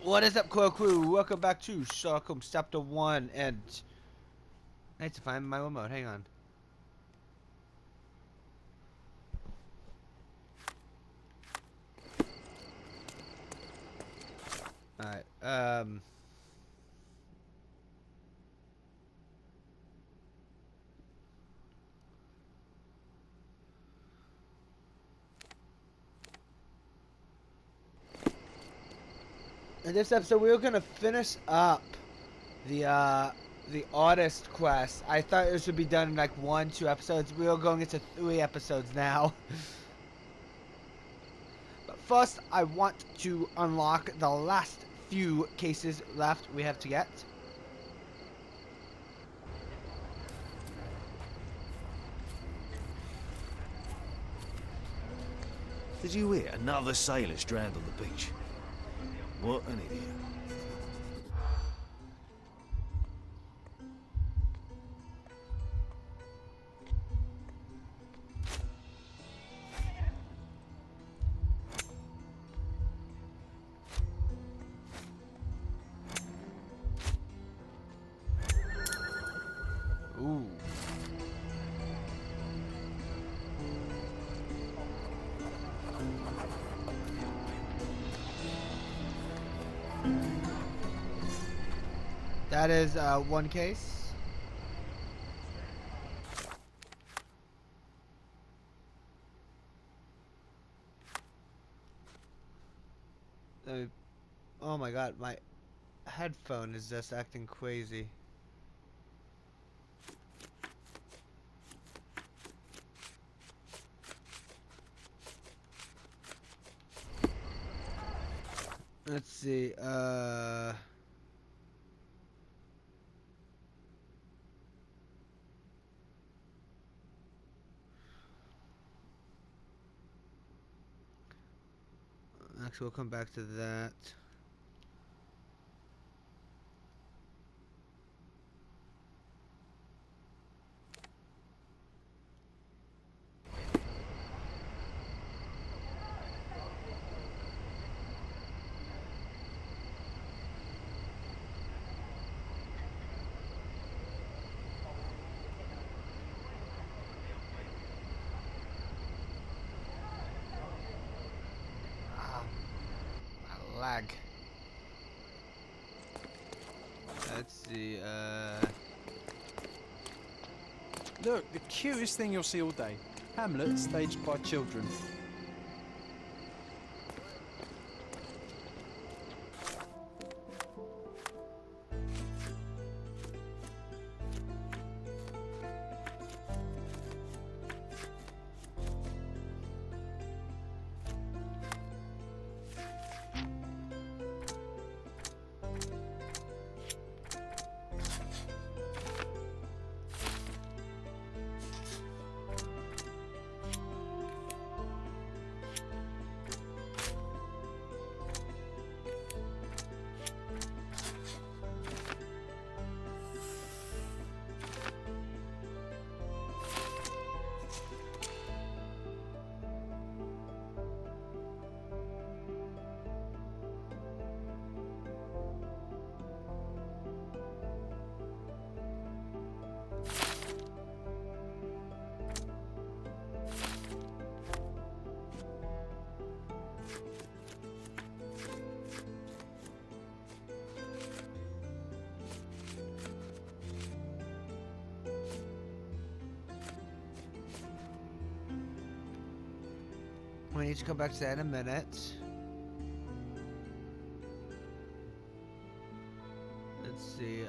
What is up, Core Crew? Welcome back to Sherlock Holmes Chapter 1, and I need to find my remote. Hang on. Alright, in this episode, we're gonna finish up the artist quest. I thought it should be done in like 1, 2 episodes. We're going into 3 episodes now. But first, I want to unlock the last few cases left we have to get. Did you hear? Another sailor's drowned on the beach. What an idiot. Ooh. That is one case. Oh my god, my headphone is just acting crazy. Let's see, actually we'll come back to that. Lag. Let's see, Look, the cutest thing you'll see all day. Hamlet staged by children. we need to come back to that in a minute. Let's see,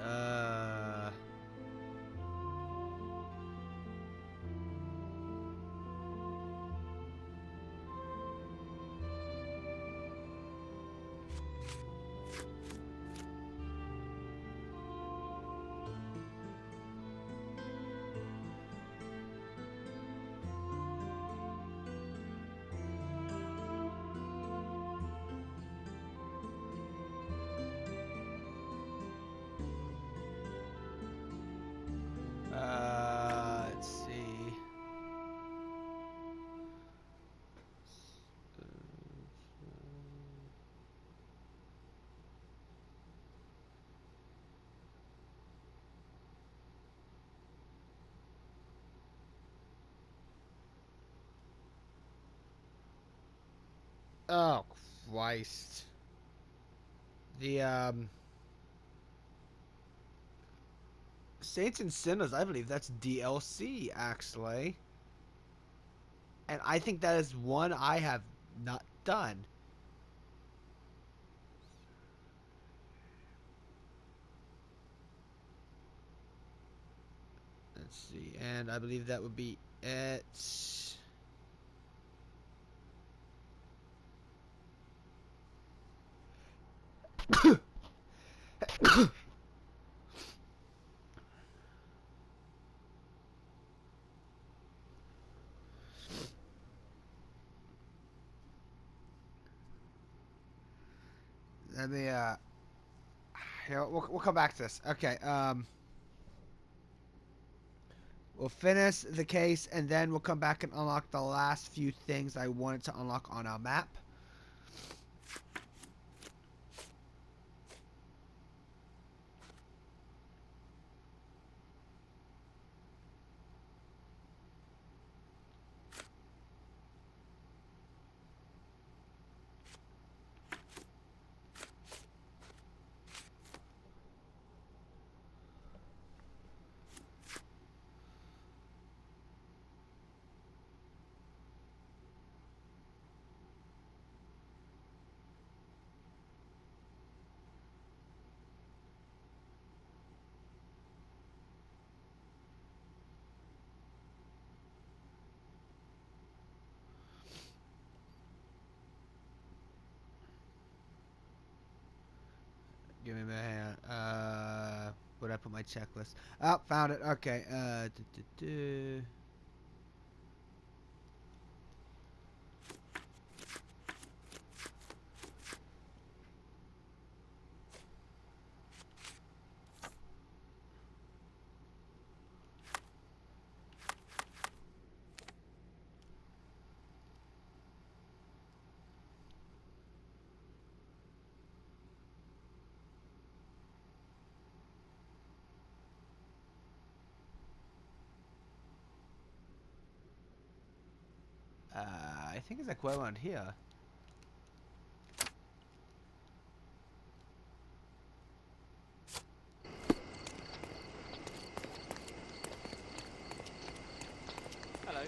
Oh, Christ. The, Saints and Sinners, I believe that's DLC, actually. And I think that is one I have not done. Let's see, and I believe that would be it. Let me, here, we'll come back to this. Okay, we'll finish the case, and then we'll come back and unlock the last few things I wanted to unlock on our map. Give me a minute. Where'd I put my checklist? Oh, found it. Okay. I think it's like way around here. Hello.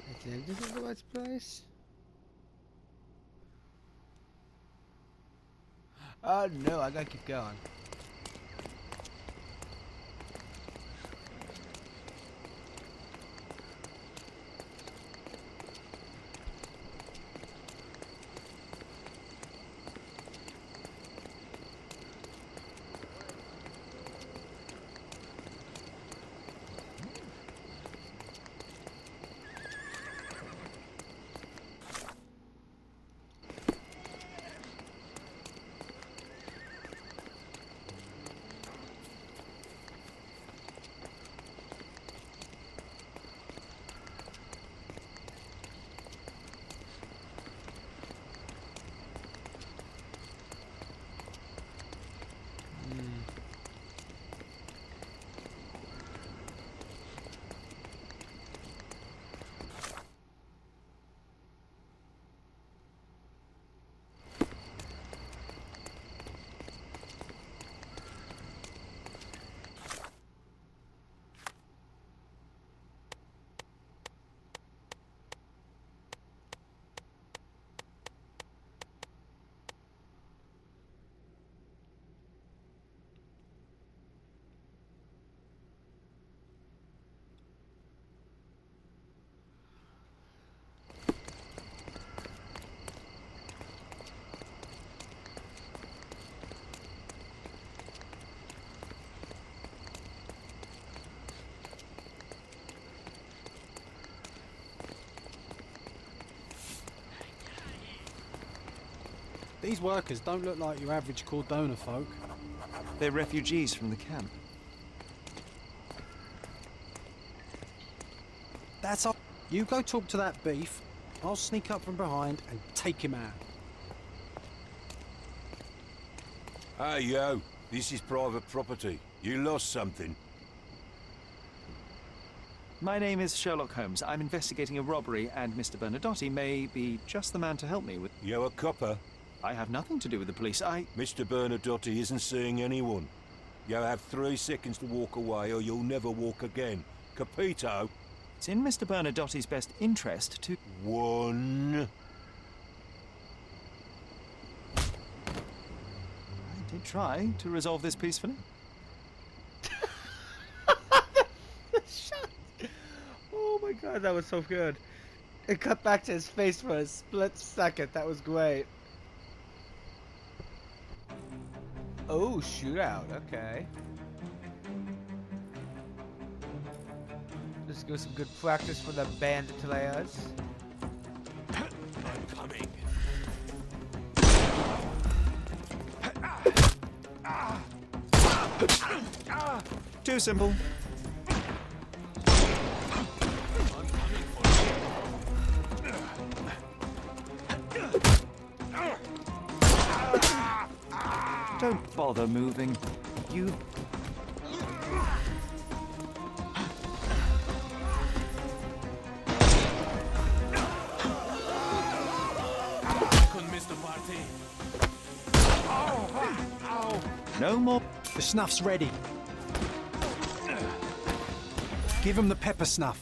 I think this is the right place. Oh no, I gotta keep going. These workers don't look like your average Cordona folk. They're refugees from the camp. That's all. You go talk to that beef. I'll sneak up from behind and take him out. Hey, yo. This is private property. You lost something. My name is Sherlock Holmes. I'm investigating a robbery, and Mr. Bernadotte may be just the man to help me with... You a copper? I have nothing to do with the police. Mr. Bernadotte isn't seeing anyone. You have 3 seconds to walk away, or you'll never walk again. Capito? It's in Mr. Bernadotte's best interest to... 1. I did try to resolve this peacefully. Oh my god, that was so good. It cut back to his face for a split second. That was great. Oh, shootout. Okay. Let's go some good practice for the bandit players. I'm coming. Too simple. Don't bother moving. You... No more... The snuff's ready. Give him the pepper snuff.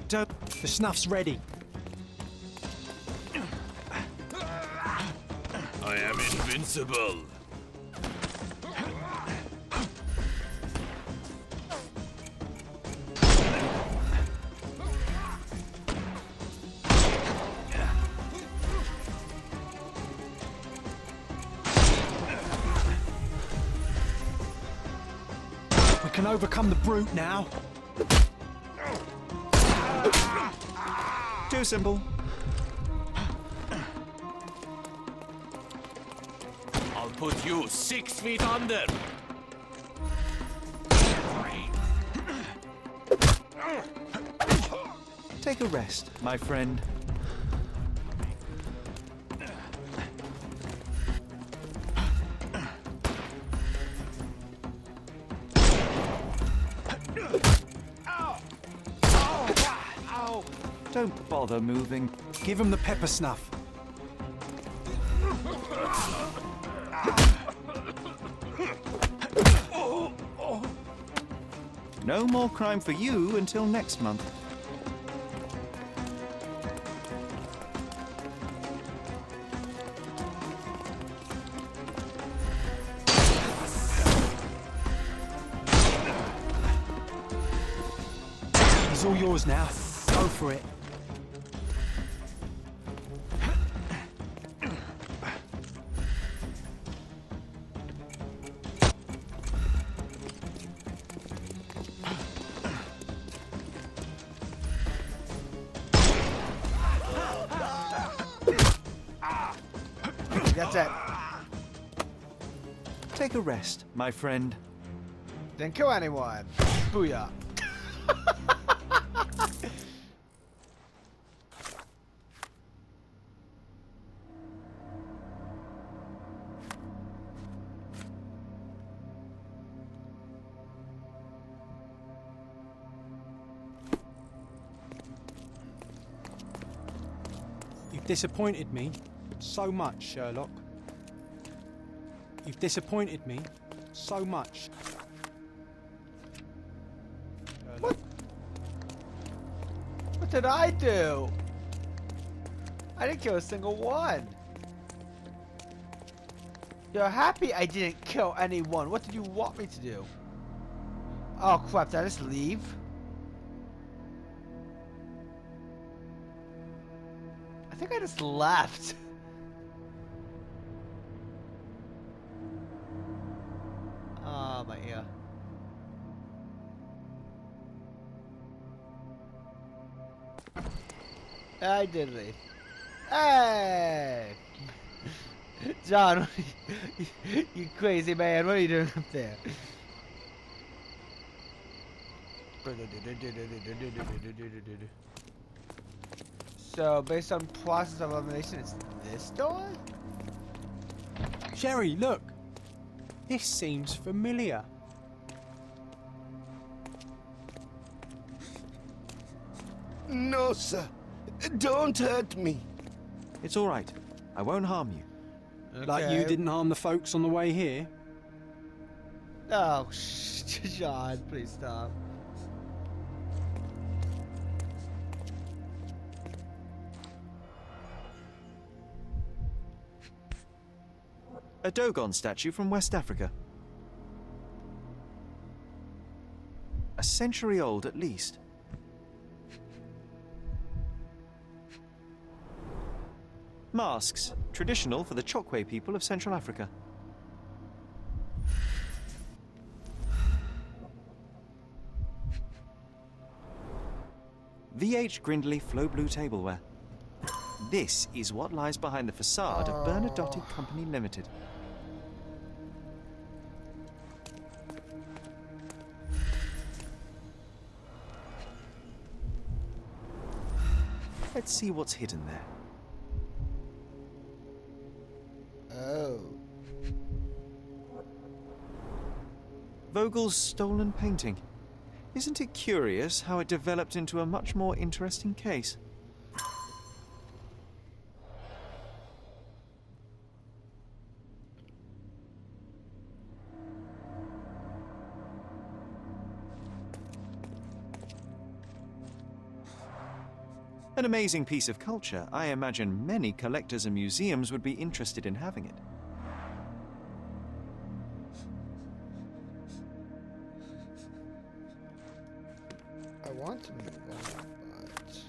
Don't... The snuff's ready. I am invincible. We can overcome the brute now. Too simple. I'll put you 6 feet under. Take a rest, my friend. Don't bother moving. Give him the pepper snuff. No more crime for you until next month. He's all yours now. Go for it. That's it. Take a rest, my friend. Didn't kill anyone. Booyah. You've disappointed me so much, Sherlock. You've disappointed me so much. What? What did I do? I didn't kill a single one. You're happy I didn't kill anyone. What did you want me to do? Oh crap, did I just leave? I think I just left. Oh, my ear. I did leave. Hey! John, you crazy man, what are you doing up there? So, based on process of elimination, it's this door? Sherry, look. This seems familiar. No, sir. Don't hurt me. It's all right. I won't harm you. Okay. Like you didn't harm the folks on the way here. Oh, John, please stop. A Dogon statue from West Africa. A century old at least. Masks, traditional for the Chokwe people of Central Africa. VH Grindley Flow Blue tableware. This is what lies behind the facade of Bernadotte Company Limited. Let's see what's hidden there. Oh. Vogel's stolen painting. Isn't it curious how it developed into a much more interesting case? An amazing piece of culture. I imagine many collectors and museums would be interested in having it. I want to move on, but...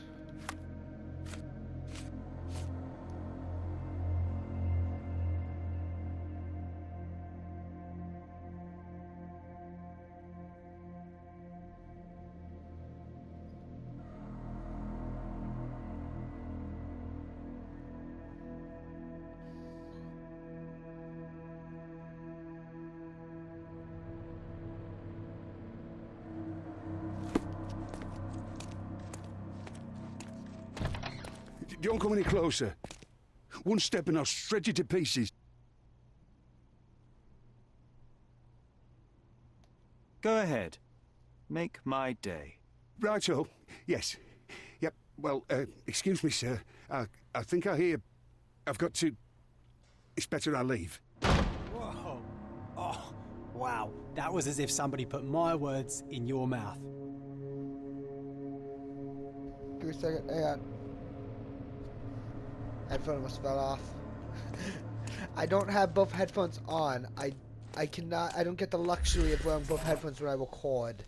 Don't come any closer. One step and I'll shred you to pieces. Go ahead. Make my day. Righto. Yes. Yep. Well, excuse me, sir. I think I hear... I've got to... It's better I leave. Whoa. Oh, wow. That was as if somebody put my words in your mouth. Give me a second, hang on. Headphone must fell off. I don't have both headphones on. I don't get the luxury of wearing both headphones when I record.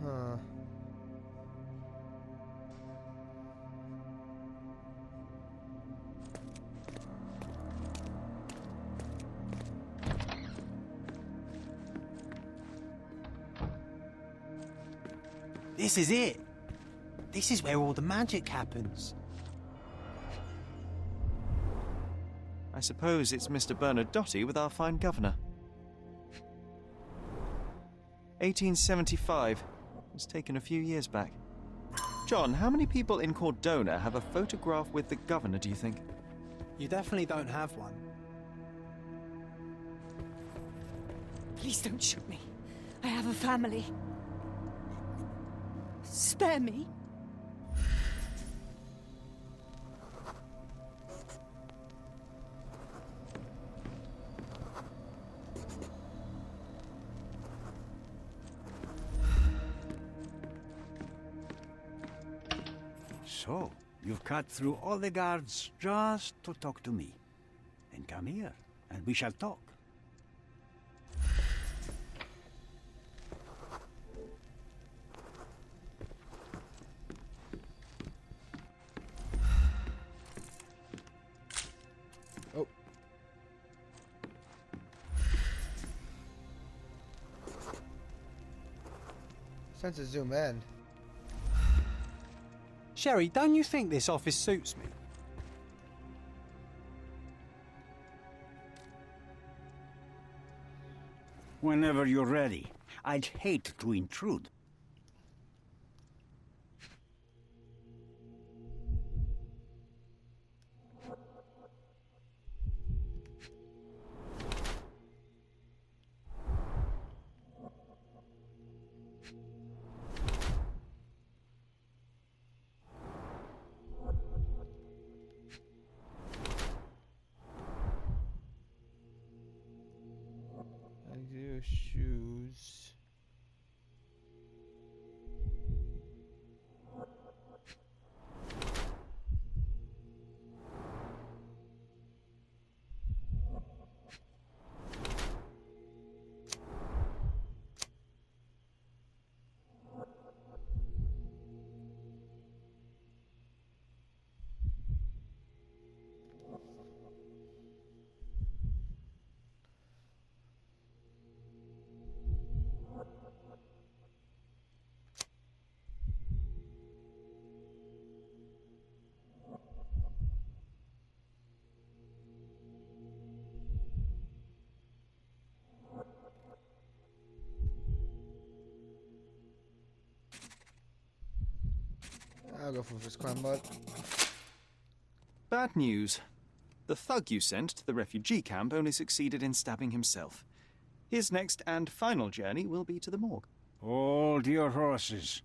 Huh. This is it. This is where all the magic happens. I suppose it's Mr. Bernadotte with our fine governor. 1875. It was taken a few years back. John, how many people in Cordona have a photograph with the governor, do you think? You definitely don't have one. Please don't shoot me. I have a family. Spare me. So, you've cut through all the guards just to talk to me. Then come here, and we shall talk. Time to zoom in. Sherry, don't you think this office suits me? Whenever you're ready. I'd hate to intrude. I do shoes. I'll go for first climb mode. Bad news. The thug you sent to the refugee camp only succeeded in stabbing himself. His next and final journey will be to the morgue. Hold your horses.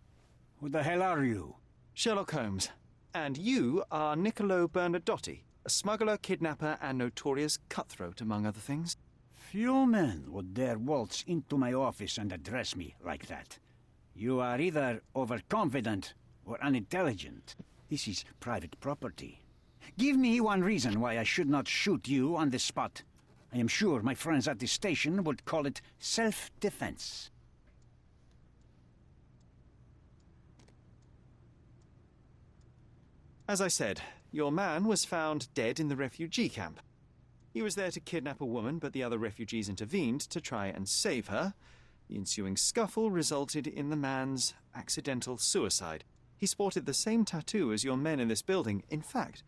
Who the hell are you? Sherlock Holmes. And you are Niccolo Bernadotti, a smuggler, kidnapper, and notorious cutthroat, among other things. Few men would dare waltz into my office and address me like that. You are either overconfident or unintelligent. This is private property. Give me one reason why I should not shoot you on the spot. I am sure my friends at the station would call it self-defense. As I said, your man was found dead in the refugee camp. He was there to kidnap a woman, but the other refugees intervened to try and save her. The ensuing scuffle resulted in the man's accidental suicide. He sported the same tattoo as your men in this building. In fact,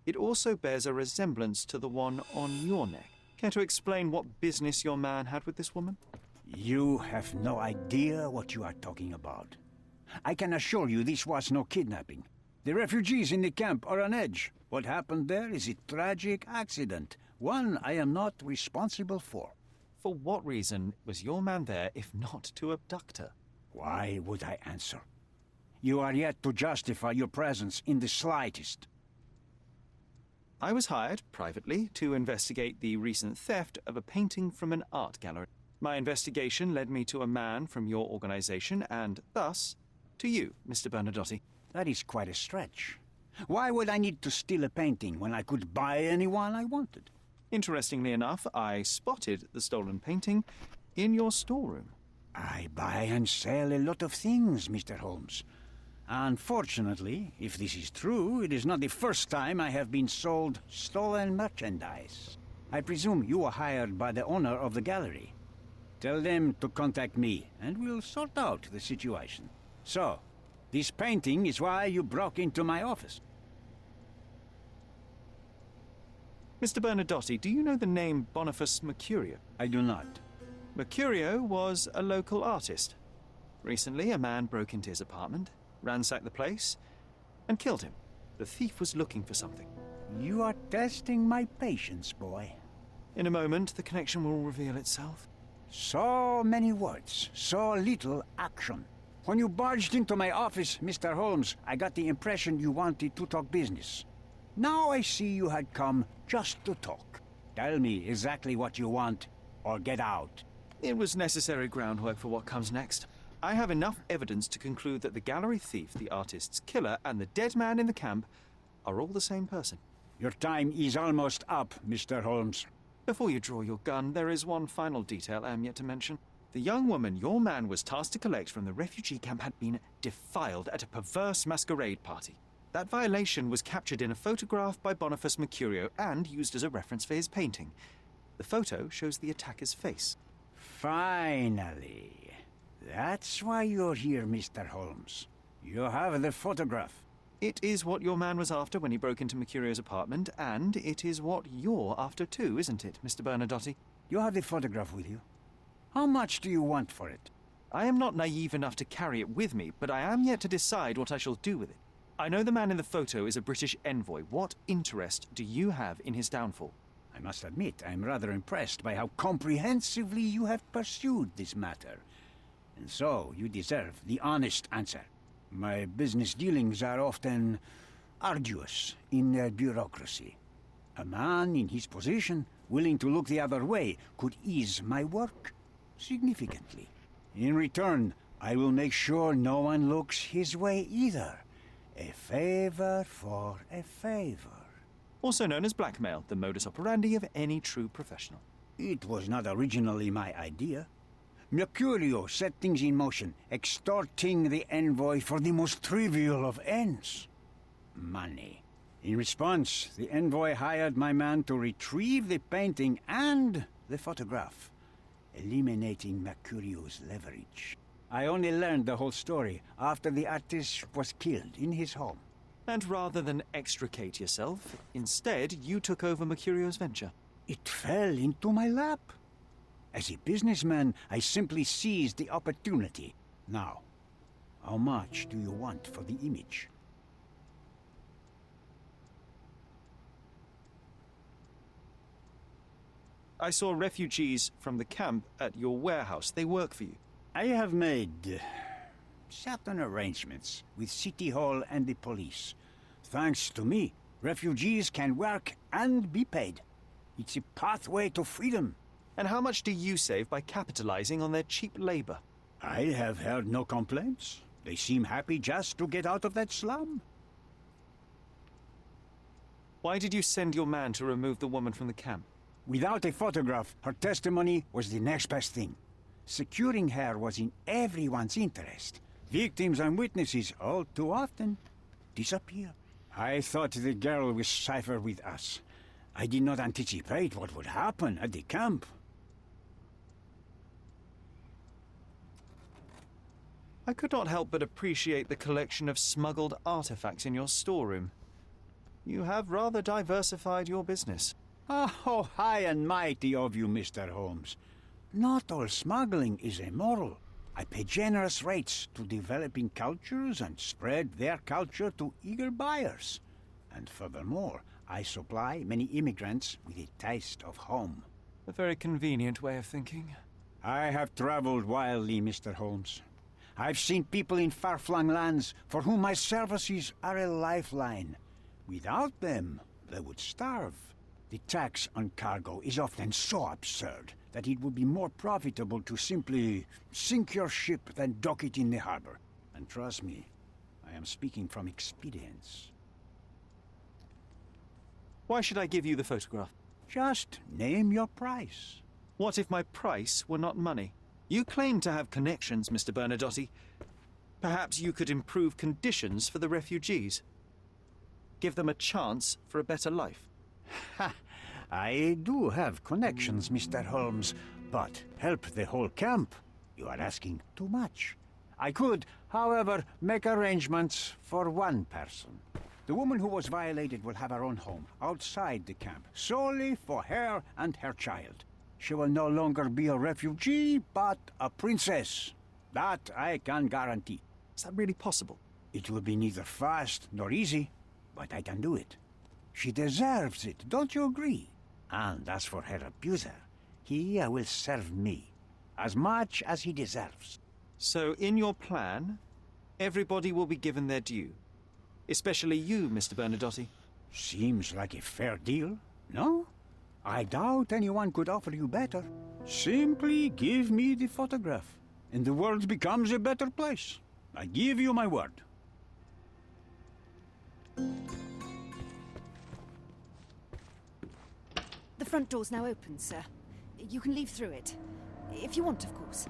it also bears a resemblance to the one on your neck. Care to explain what business your man had with this woman? You have no idea what you are talking about. I can assure you this was no kidnapping. The refugees in the camp are on edge. What happened there is a tragic accident, one I am not responsible for. For what reason was your man there if not to abduct her? Why would I answer? You are yet to justify your presence in the slightest. I was hired, privately, to investigate the recent theft of a painting from an art gallery. My investigation led me to a man from your organization, and thus, to you, Mr. Bernadotti. That is quite a stretch. Why would I need to steal a painting when I could buy anyone I wanted? Interestingly enough, I spotted the stolen painting in your storeroom. I buy and sell a lot of things, Mr. Holmes. Unfortunately, if this is true, it is not the first time I have been sold stolen merchandise. I presume you were hired by the owner of the gallery. Tell them to contact me, and we'll sort out the situation. So, this painting is why you broke into my office. Mr. Bernadotti, do you know the name Boniface Mercurio? I do not. Mercurio was a local artist. Recently, a man broke into his apartment, ransacked the place, and killed him. The thief was looking for something. You are testing my patience, boy. In a moment, the connection will reveal itself. So many words, so little action. When you barged into my office, Mr. Holmes, I got the impression you wanted to talk business. Now I see you had come just to talk. Tell me exactly what you want, or get out. It was necessary groundwork for what comes next. I have enough evidence to conclude that the gallery thief, the artist's killer, and the dead man in the camp are all the same person. Your time is almost up, Mr. Holmes. Before you draw your gun, there is one final detail I am yet to mention. The young woman your man was tasked to collect from the refugee camp had been defiled at a perverse masquerade party. That violation was captured in a photograph by Boniface Mercurio and used as a reference for his painting. The photo shows the attacker's face. Finally. That's why you're here, Mr. Holmes. You have the photograph. It is what your man was after when he broke into Mercurio's apartment, and it is what you're after too, isn't it, Mr. Bernadotte? You have the photograph with you. How much do you want for it? I am not naive enough to carry it with me, but I am yet to decide what I shall do with it. I know the man in the photo is a British envoy. What interest do you have in his downfall? I must admit, I'm rather impressed by how comprehensively you have pursued this matter. And so, you deserve the honest answer. My business dealings are often arduous in their bureaucracy. A man in his position, willing to look the other way, could ease my work significantly. In return, I will make sure no one looks his way either. A favor for a favor. Also known as blackmail, the modus operandi of any true professional. It was not originally my idea. Mercurio set things in motion, extorting the envoy for the most trivial of ends. Money. In response, the envoy hired my man to retrieve the painting and the photograph, eliminating Mercurio's leverage. I only learned the whole story after the artist was killed in his home. And rather than extricate yourself, instead you took over Mercurio's venture. It fell into my lap. As a businessman, I simply seized the opportunity. Now, how much do you want for the image? I saw refugees from the camp at your warehouse. They work for you. I have made certain arrangements with City Hall and the police. Thanks to me, refugees can work and be paid. It's a pathway to freedom. And how much do you save by capitalizing on their cheap labor? I have heard no complaints. They seem happy just to get out of that slum. Why did you send your man to remove the woman from the camp? Without a photograph, her testimony was the next best thing. Securing her was in everyone's interest. Victims and witnesses, all too often, disappear. I thought the girl was safer with us. I did not anticipate what would happen at the camp. I could not help but appreciate the collection of smuggled artifacts in your storeroom. You have rather diversified your business. Oh, high and mighty of you, Mr. Holmes. Not all smuggling is immoral. I pay generous rates to developing cultures and spread their culture to eager buyers. And furthermore, I supply many immigrants with a taste of home. A very convenient way of thinking. I have traveled wildly, Mr. Holmes. I've seen people in far-flung lands for whom my services are a lifeline. Without them, they would starve. The tax on cargo is often so absurd that it would be more profitable to simply sink your ship than dock it in the harbor. And trust me, I am speaking from experience. Why should I give you the photograph? Just name your price. What if my price were not money? You claim to have connections, Mr. Bernadotte. Perhaps you could improve conditions for the refugees. Give them a chance for a better life. Ha! I do have connections, Mr. Holmes, but help the whole camp? You are asking too much. I could, however, make arrangements for one person. The woman who was violated will have her own home, outside the camp, solely for her and her child. She will no longer be a refugee, but a princess. That I can guarantee. Is that really possible? It will be neither fast nor easy, but I can do it. She deserves it, don't you agree? And as for her abuser, he will serve me, as much as he deserves. So, in your plan, everybody will be given their due. Especially you, Mr. Bernadotte. Seems like a fair deal, no? I doubt anyone could offer you better. Simply give me the photograph, and the world becomes a better place. I give you my word. The front door's now open, sir. You can leave through it. If you want, of course.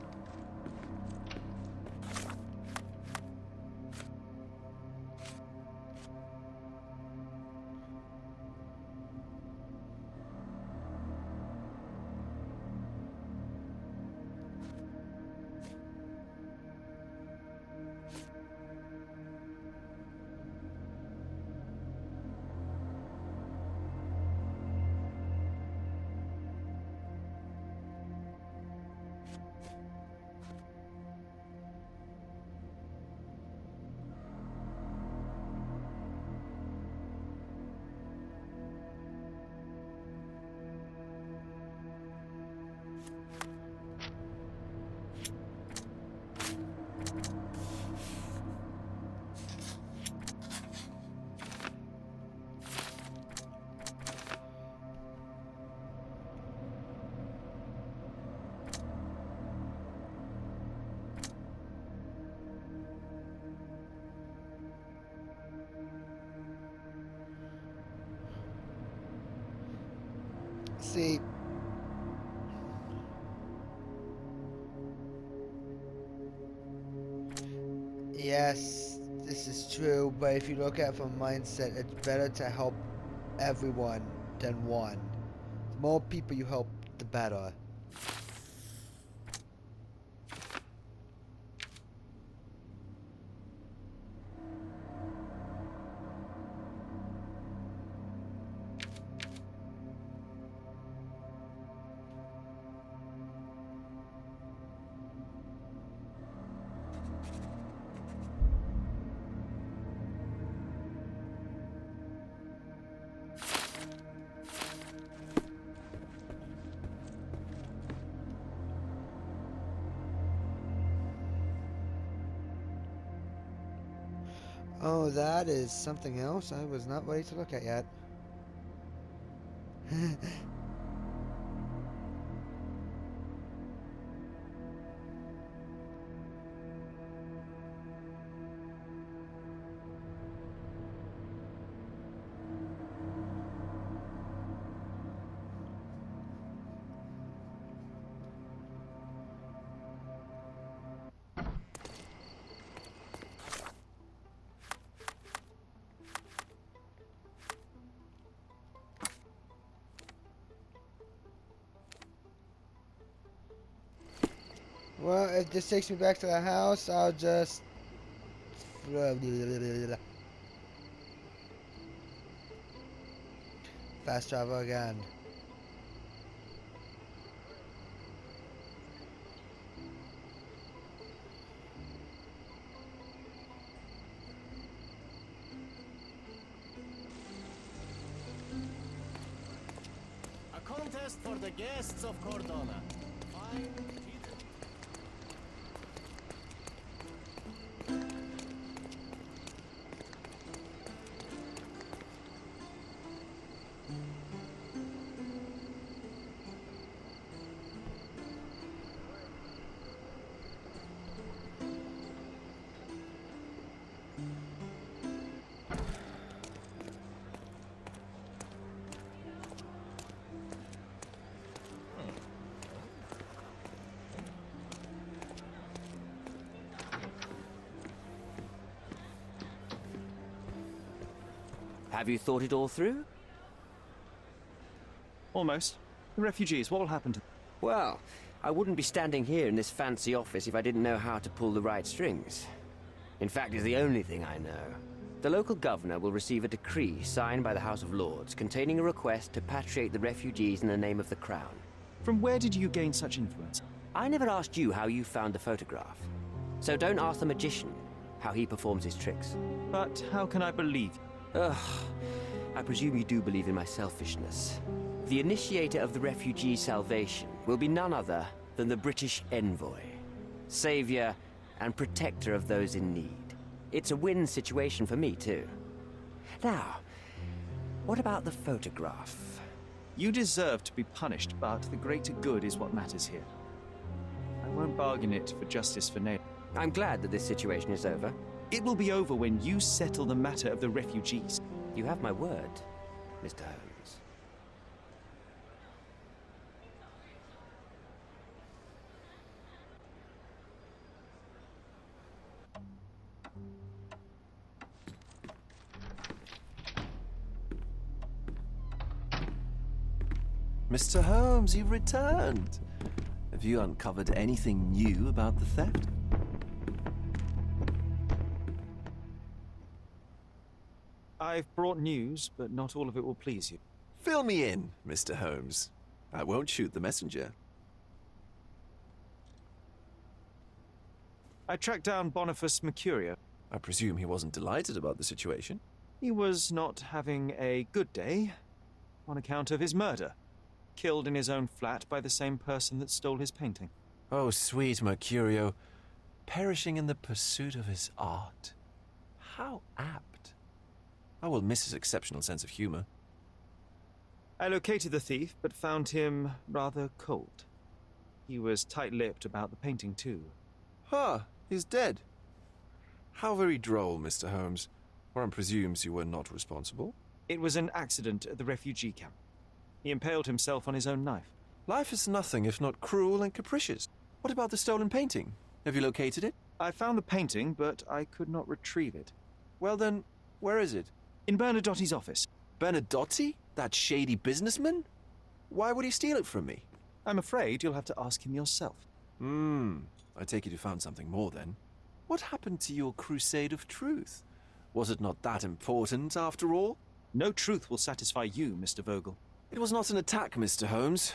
See, yes, this is true, but if you look at it from a mindset, it's better to help everyone than one. The more people you help, the better. Oh, that is something else I was not ready to look at yet. Well, if this takes me back to the house, I'll just... Fast travel again. A contest for the guests of Cordona. Fine. Have you thought it all through? Almost. The refugees, what will happen to them? Well, I wouldn't be standing here in this fancy office if I didn't know how to pull the right strings. In fact, it's the only thing I know. The local governor will receive a decree signed by the House of Lords containing a request to patriate the refugees in the name of the Crown. From where did you gain such influence? I never asked you how you found the photograph. So don't ask the magician how he performs his tricks. But how can I believe you? Ugh, I presume you do believe in my selfishness. The initiator of the refugee salvation will be none other than the British envoy, savior and protector of those in need. It's a win situation for me, too. Now, what about the photograph? You deserve to be punished, but the greater good is what matters here. I won't bargain it for justice for Nate. I'm glad that this situation is over. It will be over when you settle the matter of the refugees. You have my word, Mr. Holmes. Mr. Holmes, you've returned. Have you uncovered anything new about the theft? I've brought news, but not all of it will please you. Fill me in, Mr. Holmes. I won't shoot the messenger. I tracked down Boniface Mercurio. I presume he wasn't delighted about the situation. He was not having a good day on account of his murder. Killed in his own flat by the same person that stole his painting. Oh, sweet Mercurio. Perishing in the pursuit of his art. How apt. I will miss his exceptional sense of humor. I located the thief, but found him rather cold. He was tight-lipped about the painting, too. Huh, he's dead. How very droll, Mr. Holmes. One presumes you were not responsible. It was an accident at the refugee camp. He impaled himself on his own knife. Life is nothing if not cruel and capricious. What about the stolen painting? Have you located it? I found the painting, but I could not retrieve it. Well then, where is it? In Bernadotti's office. Bernadotti? That shady businessman? Why would he steal it from me? I'm afraid you'll have to ask him yourself. I take it you found something more then. What happened to your crusade of truth? Was it not that important after all? No truth will satisfy you, Mr. Vogel. It was not an attack, Mr. Holmes.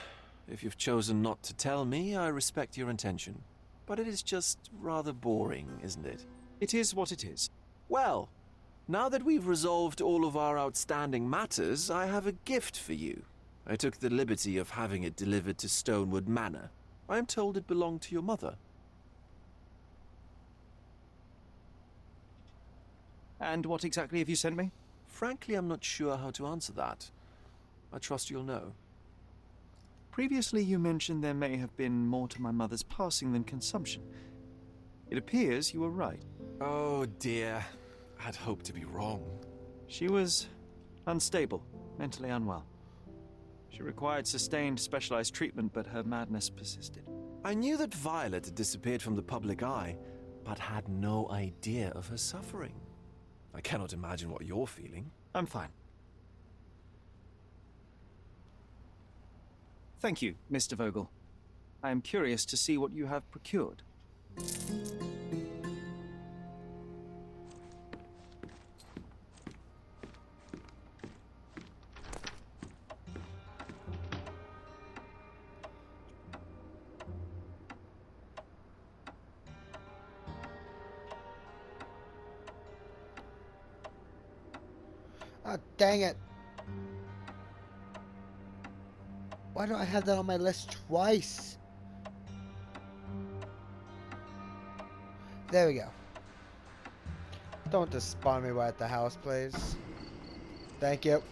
If you've chosen not to tell me, I respect your intention. But it is just rather boring, isn't it? It is what it is. Well, now that we've resolved all of our outstanding matters, I have a gift for you. I took the liberty of having it delivered to Stonewood Manor. I am told it belonged to your mother. And what exactly have you sent me? Frankly, I'm not sure how to answer that. I trust you'll know. Previously, you mentioned there may have been more to my mother's passing than consumption. It appears you were right. Oh dear. I'd hoped to be wrong. She was unstable, mentally unwell. She required sustained, specialized treatment, but her madness persisted. I knew that Violet had disappeared from the public eye, but had no idea of her suffering. I cannot imagine what you're feeling. I'm fine. Thank you, Mr. Vogel. I am curious to see what you have procured. Oh, dang it. Why do I have that on my list twice? There we go. Don't just spawn me right at the house, please. Thank you.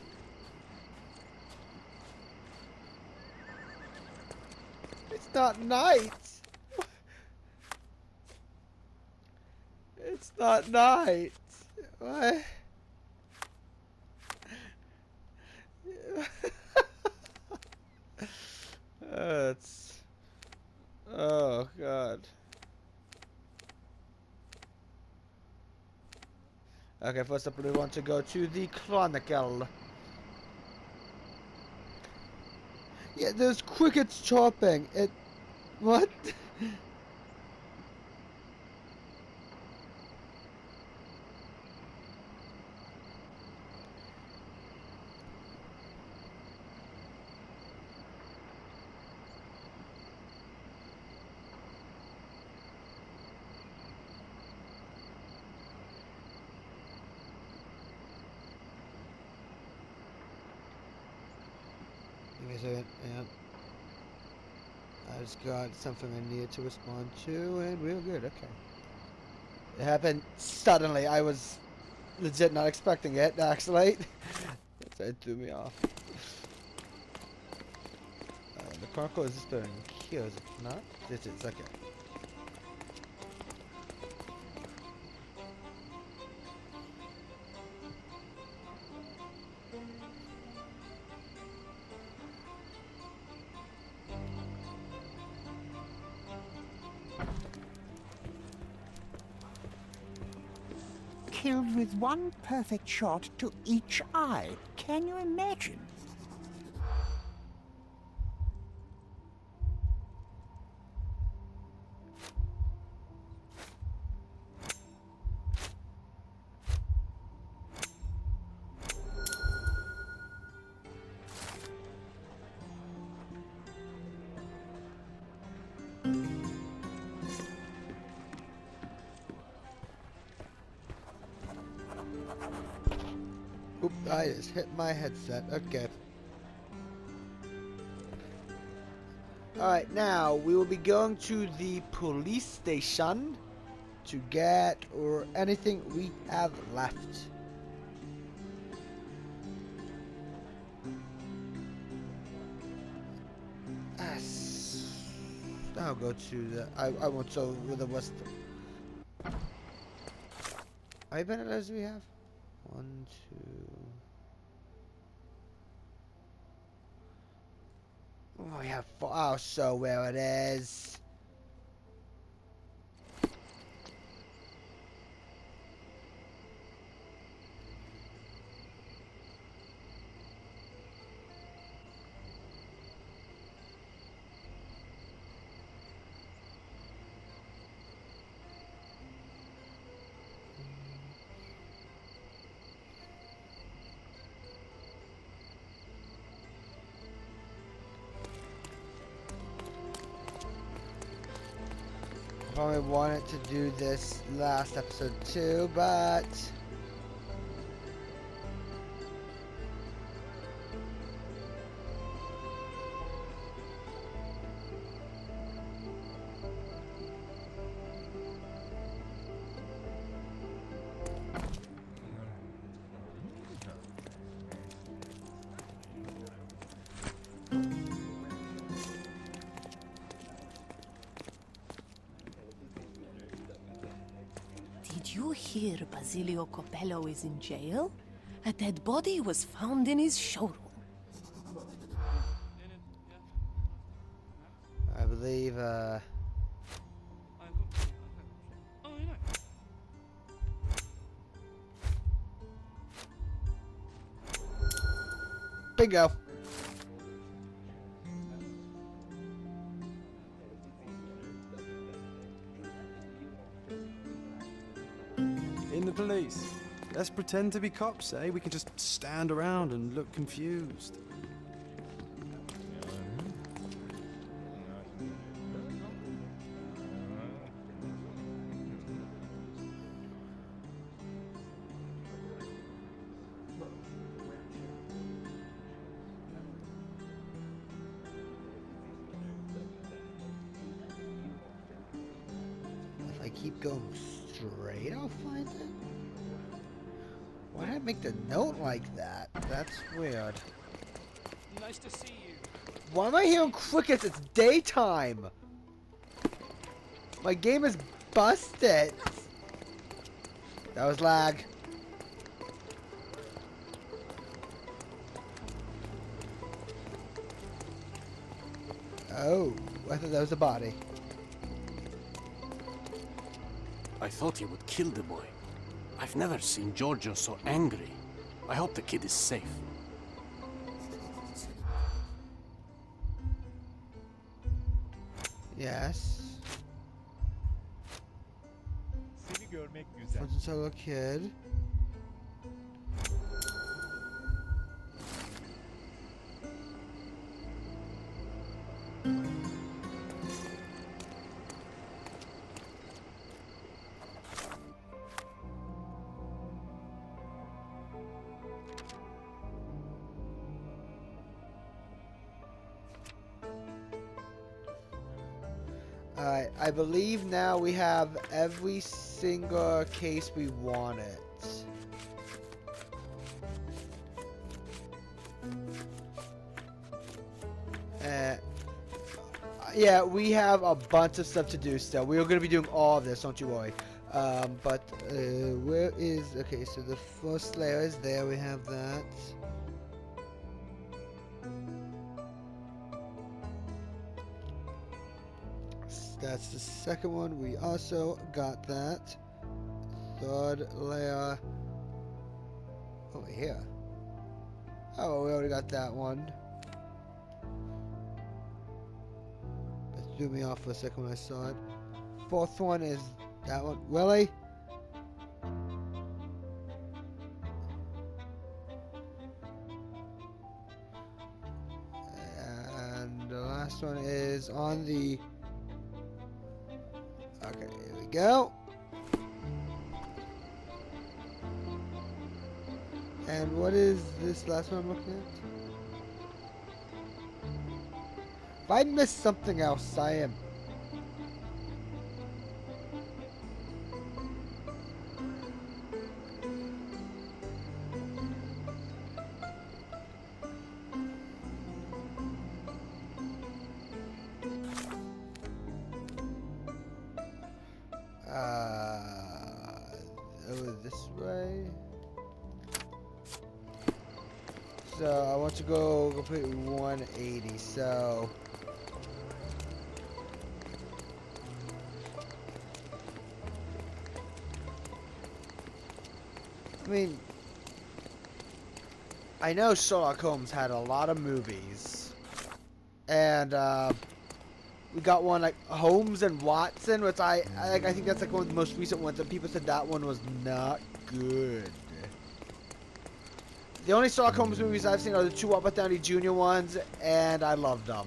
It's not night. It's not night. What? Oh god. Okay, first up we want to go to the Chronicle. Yeah, there's crickets chirping. What? Give me a second. Yeah. I just got something I needed to respond to, and real good. Okay. It happened suddenly. I was legit not expecting it, actually. It threw me off. The Chronicle is just burning here, is it not? It is, okay. Killed with one perfect shot to each eye. Can you imagine? Oop, I just hit my headset. Okay. Alright, now we will be going to the police station to get or anything we have left. Yes. I'll go to the I won't go with the west. How many vendors do we have? 1, 2. Oh, we have four. I'll show where it is. I probably wanted to do this last episode too, but Did you hear Basilio Copello is in jail? A dead body was found in his showroom. I believe, bingo. In the police. Let's pretend to be cops, eh? We can just stand around and look confused. If I keep going straight, I'll find it. Why did I make the note like that? That's weird. Nice to see you. Why am I hearing crickets? It's daytime. My game is busted. That was lag. Oh, I thought that was a body. I thought he would kill the boy. I've never seen Giorgio so angry. I hope the kid is safe. Yes. Seni görmek güzel. What's a little kid? Alright, I believe now we have every single case we wanted. Yeah, we have a bunch of stuff to do still. We're going to be doing all of this, don't you worry. But where is... Okay, so the first layer is there. We have that. That's the second one. We also got that. Third layer over here. Oh, we already got that one. That threw me off for a second when I saw it. Fourth one is that one. Really? And the last one is on the... Okay, here we go. And what is this last one I'm looking at? If I missed something else, I am... Over this way. So I want to go completely 180. So I mean, I know Sherlock Holmes had a lot of movies, and we got one like Holmes and Watson, which I think that's like one of the most recent ones, and people said that one was not good. The only Sherlock Holmes movies I've seen are the two Robert Downey Jr. ones, and I loved them.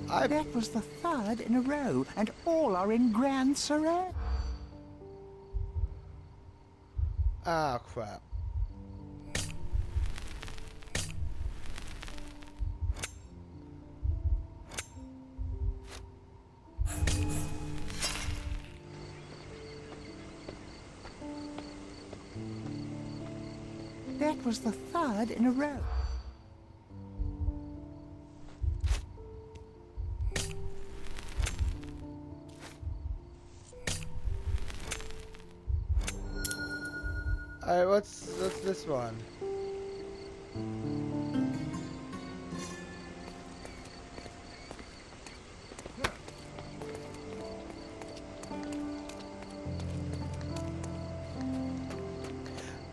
That was the third in a row, and all are in grand surrender. Ah, crap. That was the third in a row. Alright, what's this one?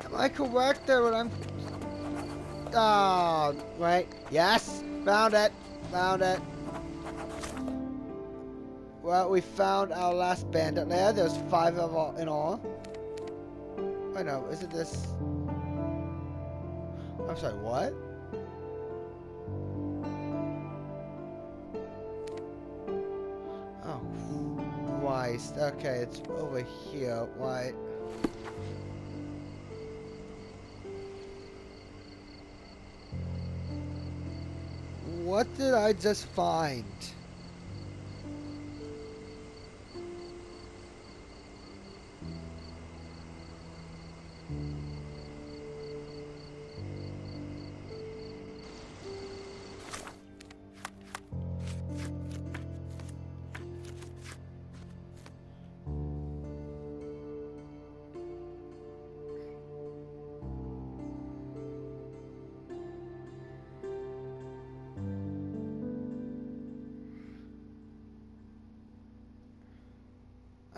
Am I correct there when I'm... Oh, right. Yes! Found it! Found it! Well, we found our last bandit lair. There's 5 of all in all. I know, isn't this... I'm sorry, what? Oh, Christ. Okay, it's over here. Why? What did I just find?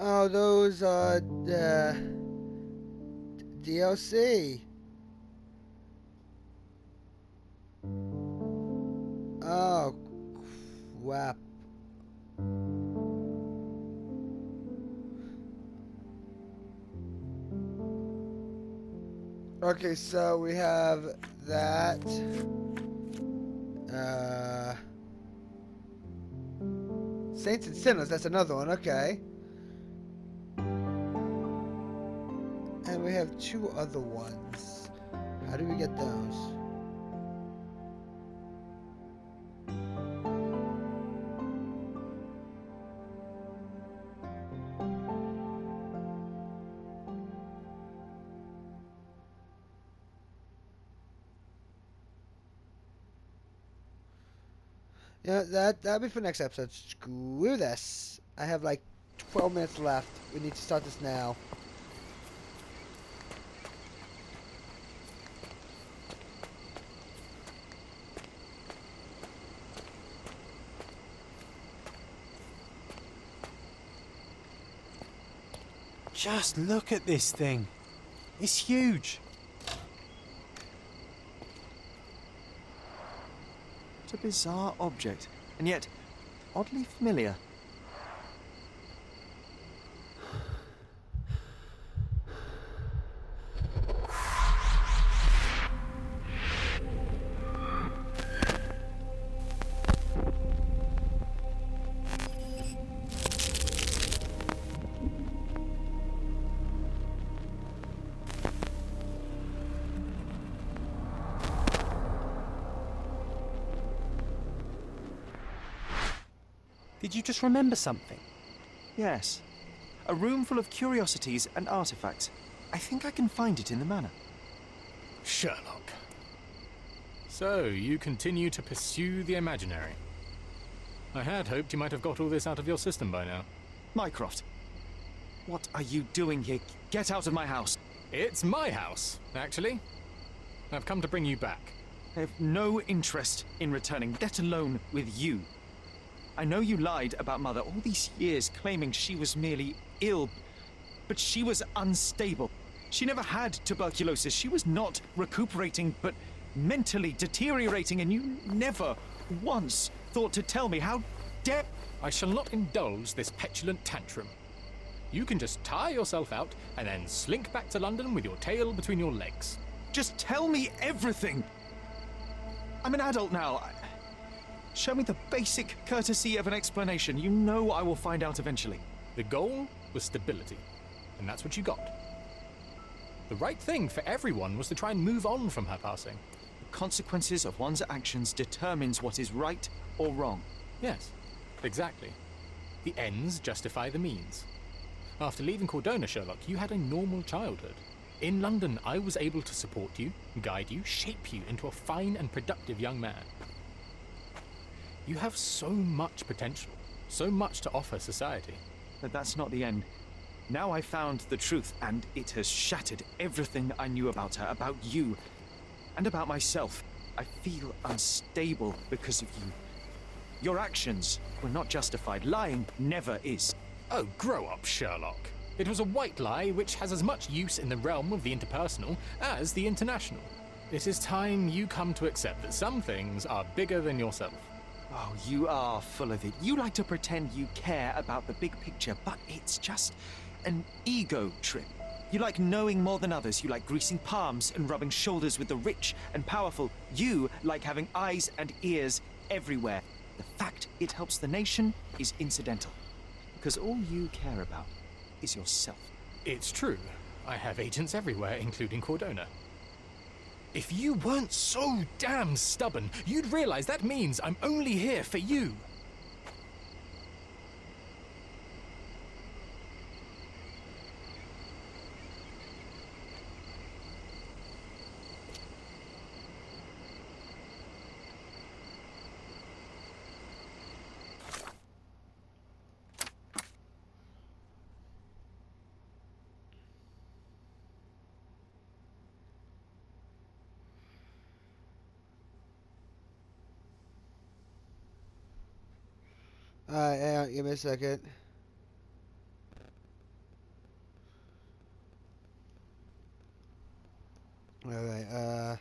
Oh, those are DLC. Oh, crap. Okay, so we have that. Saints and Sinners, that's another one, okay. And we have 2 other ones. How do we get those? Yeah, that'll be for next episode. Screw this. I have like 12 minutes left. We need to start this now. Just look at this thing. It's huge. It's a bizarre object, and yet oddly familiar. Did you just remember something? Yes. A room full of curiosities and artifacts. I think I can find it in the manor. Sherlock. So, you continue to pursue the imaginary. I had hoped you might have got all this out of your system by now. Mycroft. What are you doing here? Get out of my house. It's my house, actually. I've come to bring you back. I have no interest in returning, let alone with you. I know you lied about Mother all these years, claiming she was merely ill, but she was unstable. She never had tuberculosis. She was not recuperating, but mentally deteriorating, and you never once thought to tell me. How dare... I shall not indulge this petulant tantrum. You can just tire yourself out and then slink back to London with your tail between your legs. Just tell me everything! I'm an adult now. Show me the basic courtesy of an explanation. You know I will find out eventually. The goal was stability, and that's what you got. The right thing for everyone was to try and move on from her passing. The consequences of one's actions determines what is right or wrong. Yes, exactly. The ends justify the means. After leaving Cordona, Sherlock, you had a normal childhood. In London, I was able to support you, guide you, shape you into a fine and productive young man. You have so much potential, so much to offer society. But that's not the end. Now I found the truth, and it has shattered everything I knew about her, about you, and about myself. I feel unstable because of you. Your actions were not justified. Lying never is. Oh, grow up, Sherlock. It was a white lie which has as much use in the realm of the interpersonal as the international. It is time you come to accept that some things are bigger than yourself. Oh, you are full of it. You like to pretend you care about the big picture, but it's just an ego trip. You like knowing more than others. You like greasing palms and rubbing shoulders with the rich and powerful. You like having eyes and ears everywhere. The fact it helps the nation is incidental, because all you care about is yourself. It's true. I have agents everywhere, including Cordona. If you weren't so damn stubborn, you'd realize that means I'm only here for you. Alright, hang on, give me a second. Alright,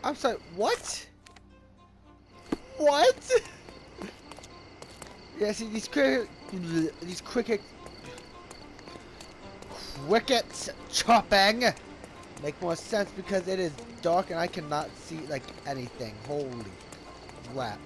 I'm sorry, what? What? Yeah, see, these crickets chopping make more sense because it is dark and I cannot see, like, anything. Holy crap.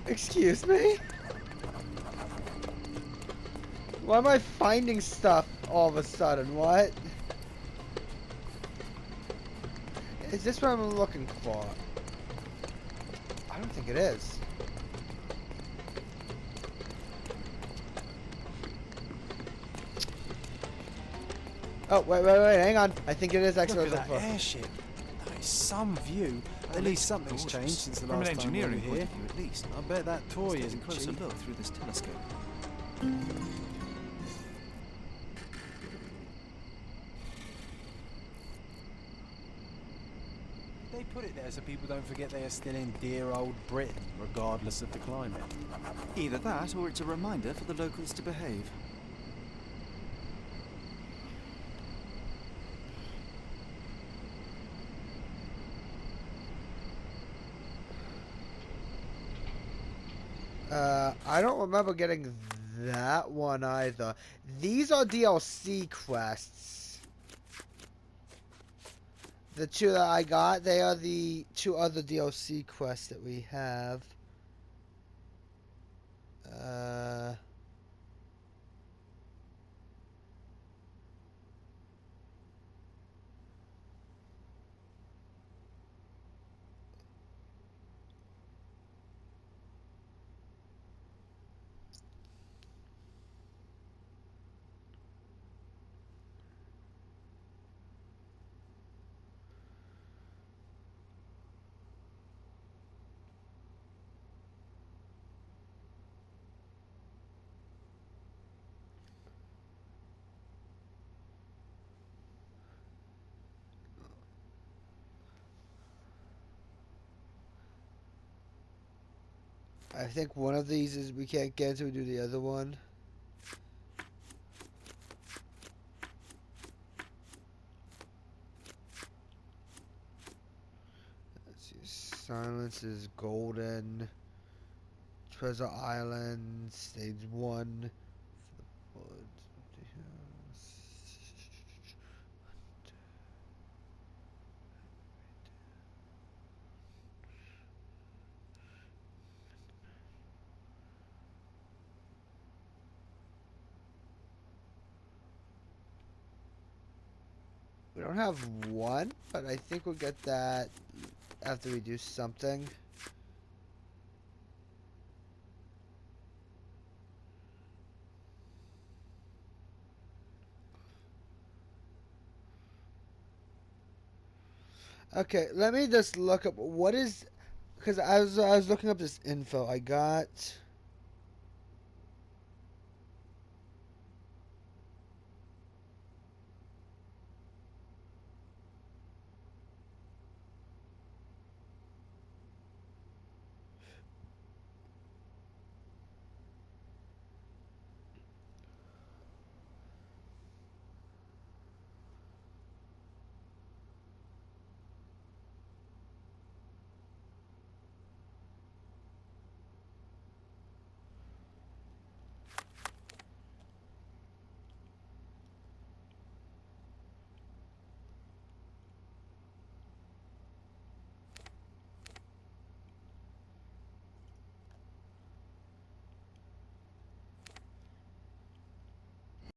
Excuse me? Why am I finding stuff all of a sudden? What? Is this what I'm looking for? I don't think it is. Oh, wait, hang on. I think it is actually Look what at I was that looking for. airship. That is some view. At least something's changed since the From last an time we were engineering point here. of view, at least. I bet that toy Let's take a isn't closer cheap. look through this telescope. They put it there so people don't forget they are still in dear old Britain, regardless of the climate. Either that, or it's a reminder for the locals to behave. I don't remember getting that one either. These are DLC quests. The two that I got, they are the two other DLC quests that we have. I think one of these is we can't get to do the other one. Let's see. Silence is golden. Treasure Island, stage 1. We don't have one, but I think we'll get that after we do something. Okay, let me just look up what is, because I was looking up this info. I got